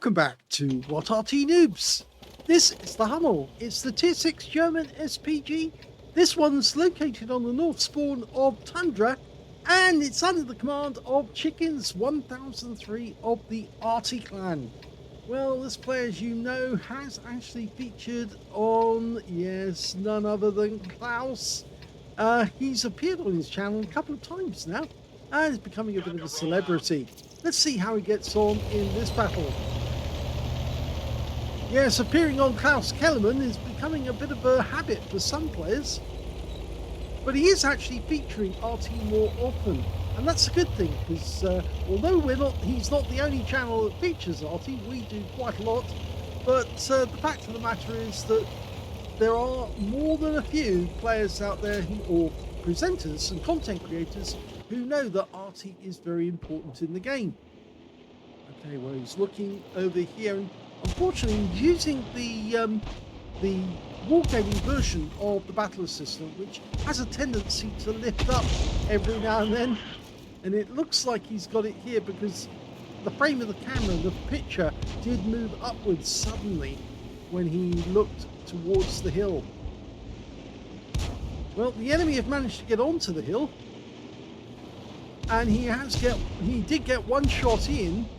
Welcome back to What Arty Noobs. This is the Hummel. It's the Tier 6 German SPG. This one's located on the north spawn of Tundra, and it's under the command of Chickens 1003 of the Arty clan. Well, this player, as you know, has actually featured on, yes, none other than Klaus. He's appeared on his channel a couple of times now, and is becoming a bit of a celebrity. Let's see how he gets on in this battle. Yes, appearing on Klaus Kellerman is becoming a bit of a habit for some players, but he is actually featuring Arty more often, and that's a good thing, because although he's not the only channel that features Arty, we do quite a lot. But the fact of the matter is that there are more than a few players out there or presenters and content creators who know that Arty is very important in the game. Okay, well, he's looking over here, and unfortunately using the wargaming version of the battle assistant, which has a tendency to lift up every now and then, and it looks like he's got it here because the frame of the camera, the picture, did move upwards suddenly when he looked towards the hill. Well, the enemy have managed to get onto the hill, and he did get one shot in,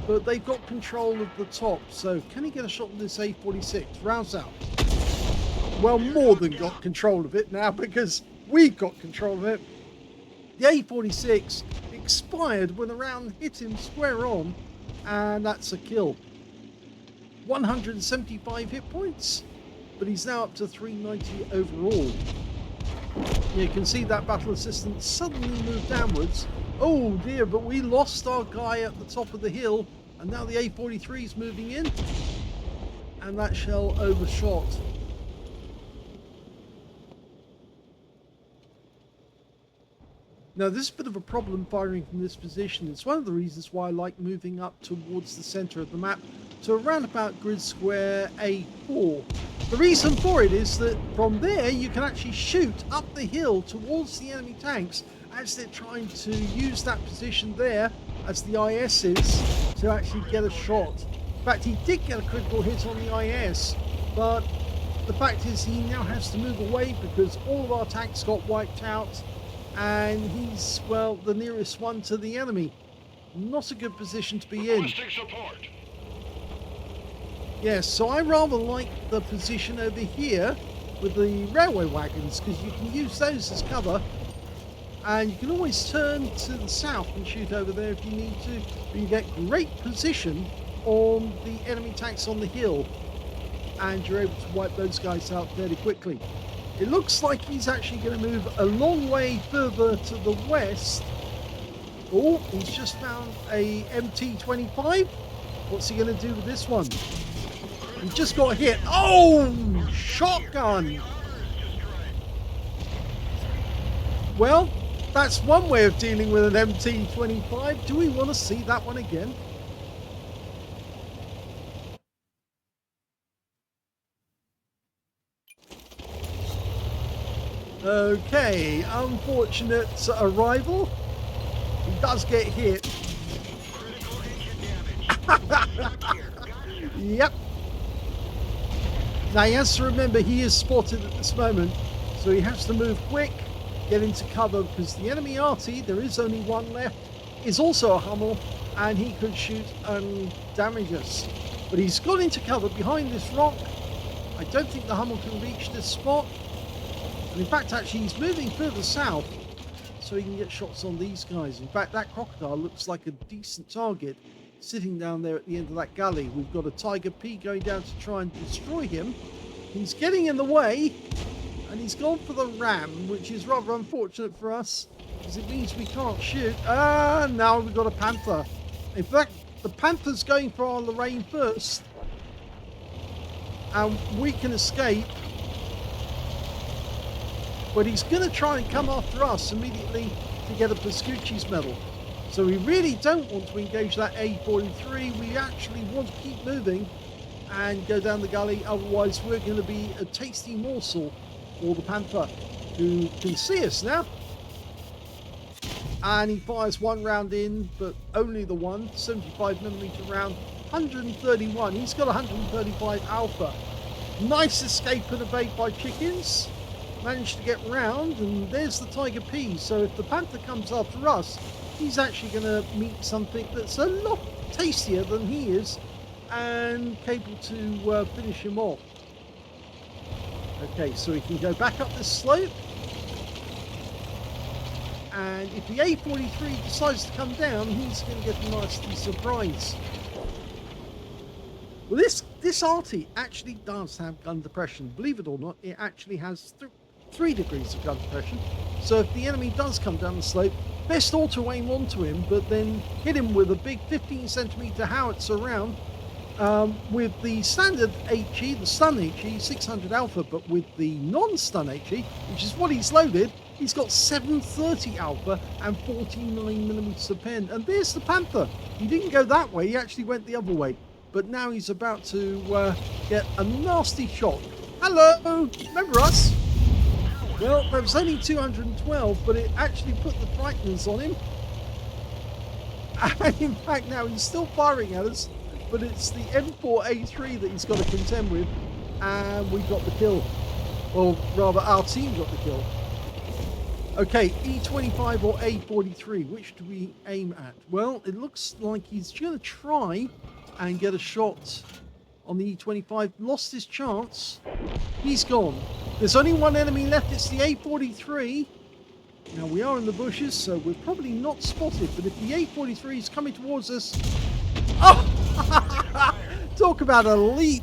but they've got control of the top. So can he get a shot on this A46? Rouse out. Well, more than got control of it now, because we've got control of it. The A46 expired when the round hit him square on, and that's a kill. 175 hit points, but he's now up to 390 overall. You can see that battle assistant suddenly moved downwards. Oh dear, but we lost our guy at the top of the hill, and now the A43 is moving in, and that shell overshot. Now, this is a bit of a problem firing from this position. It's one of the reasons why I like moving up towards the center of the map to around about grid square A4. The reason for it is that from there you can actually shoot up the hill towards the enemy tanks as they're trying to use that position there as the IS is to actually get a shot. In fact, he did get a critical hit on the IS, but the fact is he now has to move away because all of our tanks got wiped out, and he's, well, the nearest one to the enemy. Not a good position to be in. Yes, so I rather like the position over here with the railway wagons, because you can use those as cover, and you can always turn to the south and shoot over there if you need to, but you get great position on the enemy tanks on the hill, and you're able to wipe those guys out fairly quickly. It looks like he's actually going to move a long way further to the west. Oh, he's just found a MT25. What's he going to do with this one? He just got hit. Oh, shotgun. Well, that's one way of dealing with an MT25. Do we want to see that one again? Okay, unfortunate arrival. He does get hit. Yep. Now he has to remember he is spotted at this moment, so he has to move quick, get into cover, because the enemy Arty, there is only one left, is also a Hummel, and he could shoot and damage us. But he's got into cover behind this rock. I don't think the Hummel can reach this spot. And in fact, actually, he's moving further south so he can get shots on these guys. In fact, that crocodile looks like a decent target sitting down there at the end of that gully. We've got a Tiger P going down to try and destroy him. He's getting in the way, and he's gone for the ram, which is rather unfortunate for us, because it means we can't shoot. Now we've got a Panther. In fact, the Panther's going for our Lorraine first, and we can escape. But he's going to try and come after us immediately to get a Pascucci's medal. So we really don't want to engage that A43. We actually want to keep moving and go down the gully. Otherwise, we're going to be a tasty morsel for the Panther, who can see us now. And he fires one round in, but only the one, 75mm round, 131. He's got 135 alpha. Nice escape and evade by chickens. Managed to get round, and there's the Tiger P. So if the Panther comes after us, he's actually going to meet something that's a lot tastier than he is and capable to finish him off. Okay, so he can go back up this slope. And if the A43 decides to come down, he's going to get a nasty surprise. Well, this Arty actually does have gun depression. Believe it or not, it actually has 3 degrees of gun depression. So if the enemy does come down the slope, best auto aim onto him, but then hit him with a big 15cm howitzer round. With the standard HE, the stun HE, 600 alpha, but with the non-stun HE, which is what he's loaded, he's got 730 alpha and 49mm of pen. And there's the Panther. He didn't go that way, he actually went the other way. But now he's about to get a nasty shot. Hello! Remember us? Well, there was only 212, but it actually put the frighteners on him. And in fact, now he's still firing at us, but it's the M4A3 that he's got to contend with, and we got the kill. Or rather, our team got the kill. Okay, E25 or A43, which do we aim at? Well, it looks like he's going to try and get a shot on the E25. Lost his chance. He's gone. There's only one enemy left. It's the A43. Now, we are in the bushes, so we're probably not spotted. But if the A43 is coming towards us... Oh! Talk about a leap.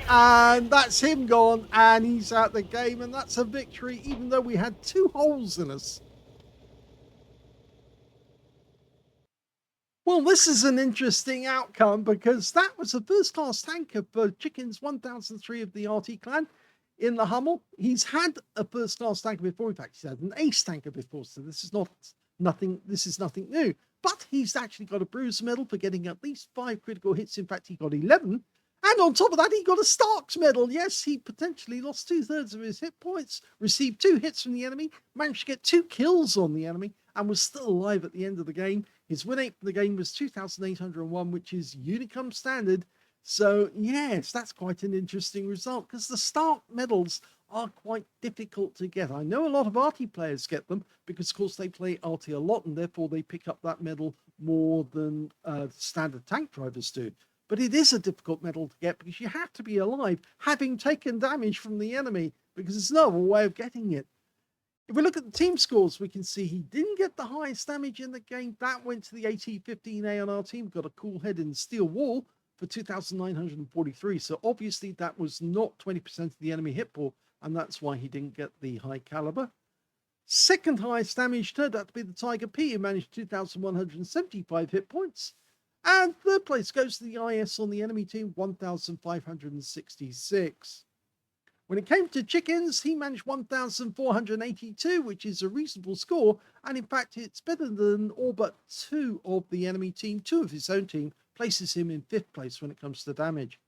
And that's him gone. And he's out the game. And that's a victory, even though we had 2 holes in us. Well, this is an interesting outcome because that was a first-class tanker for Chickens 1003 of the Arty clan in the Hummel. He's had a first-class tanker before. In fact, he's had an ace tanker before, so this is nothing new. But he's actually got a bruiser medal for getting at least 5 critical hits. In fact, he got 11. And on top of that, he got a Starks medal. Yes, he potentially lost 2/3 of his hit points, received 2 hits from the enemy, managed to get 2 kills on the enemy, and was still alive at the end of the game. His win rate for the game was 2,801, which is Unicum standard. So, yes, that's quite an interesting result because the Stark medals are quite difficult to get. I know a lot of Arty players get them because, of course, they play Arty a lot and therefore they pick up that medal more than standard tank drivers do. But it is a difficult medal to get because you have to be alive, having taken damage from the enemy, because there's no other way of getting it. If we look at the team scores, we can see he didn't get the highest damage in the game. That went to the AT-15A on our team. Got a cool head in steel wall for 2,943. So obviously that was not 20% of the enemy hit pool, and that's why he didn't get the high caliber. Second highest damage turned out to be the Tiger P, who managed 2,175 hit points. And third place goes to the IS on the enemy team, 1,566. When it came to Chickens, he managed 1,482, which is a reasonable score. And in fact, it's better than all but 2 of the enemy team. 2 of his own team places him in 5th place when it comes to damage.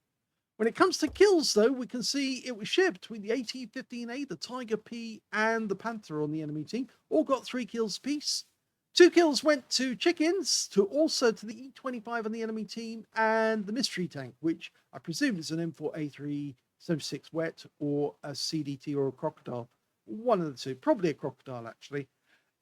When it comes to kills, though, we can see it was shared between the AT-15A, the Tiger P, and the Panther on the enemy team. All got 3 kills apiece. 2 kills went to Chickens, also to the E25 on the enemy team, and the mystery tank, which I presume is an M4A376 wet or a CDT or a crocodile. One of the 2, probably a crocodile actually.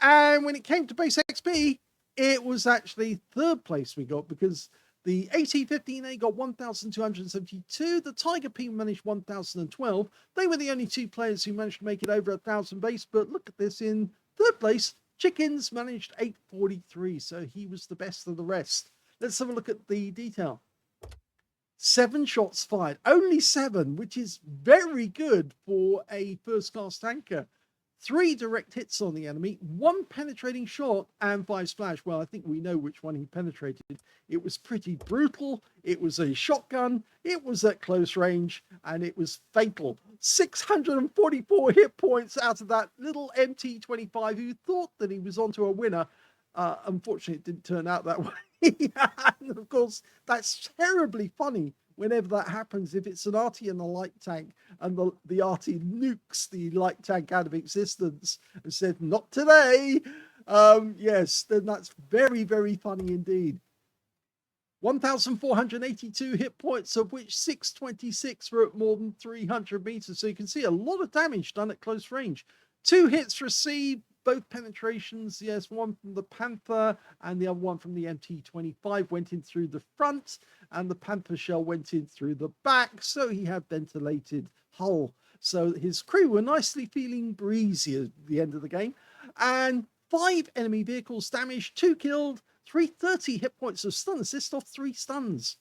And when it came to base XP, it was actually 3rd place we got because the AT-15A got 1,272. The Tiger P managed 1,012. They were the only 2 players who managed to make it over 1,000 base. But look at this, in 3rd place, Chickens managed 843, so he was the best of the rest. Let's have a look at the detail. 7 shots fired, only 7, which is very good for a first-class tanker. 3 direct hits on the enemy, 1 penetrating shot, and 5 splash. Well, I think we know which one he penetrated. It was pretty brutal. It was a shotgun. It was at close range, and it was fatal. 644 hit points out of that little MT-25 who thought that he was onto a winner. Unfortunately, it didn't turn out that way. And of course, that's terribly funny whenever that happens. If it's an Arty and a light tank and the Arty nukes the light tank out of existence and said, not today. Yes, then that's very, very funny indeed. 1,482 hit points, of which 626 were at more than 300 meters. So you can see a lot of damage done at close range. 2 hits received, both penetrations. Yes, one from the Panther and the other one from the MT25 went in through the front, and the Panther shell went in through the back. So he had ventilated hull. So his crew were nicely feeling breezy at the end of the game. And 5 enemy vehicles damaged, 2 killed, 330 hit points of stun assist off 3 stuns.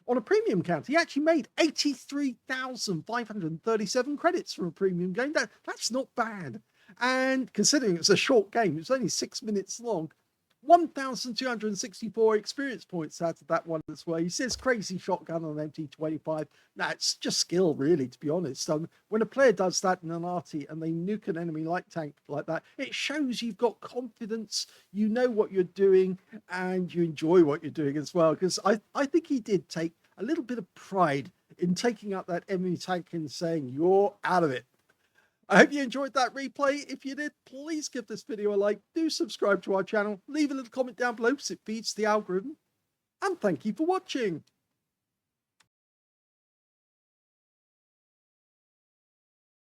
On a premium count, he actually made 83,537 credits from a premium game. That's not bad. And considering it's a short game, it's only 6 minutes long, 1,264 experience points out of that one as well. He says crazy shotgun on MT25. That's just skill, really, to be honest. When a player does that in an Arty and they nuke an enemy light tank like that, it shows you've got confidence, you know what you're doing, and you enjoy what you're doing as well. Because I think he did take a little bit of pride in taking out that enemy tank and saying, you're out of it. I hope you enjoyed that replay. If you did, please give this video a like. Do subscribe to our channel. Leave a little comment down below because it feeds the algorithm. And thank you for watching.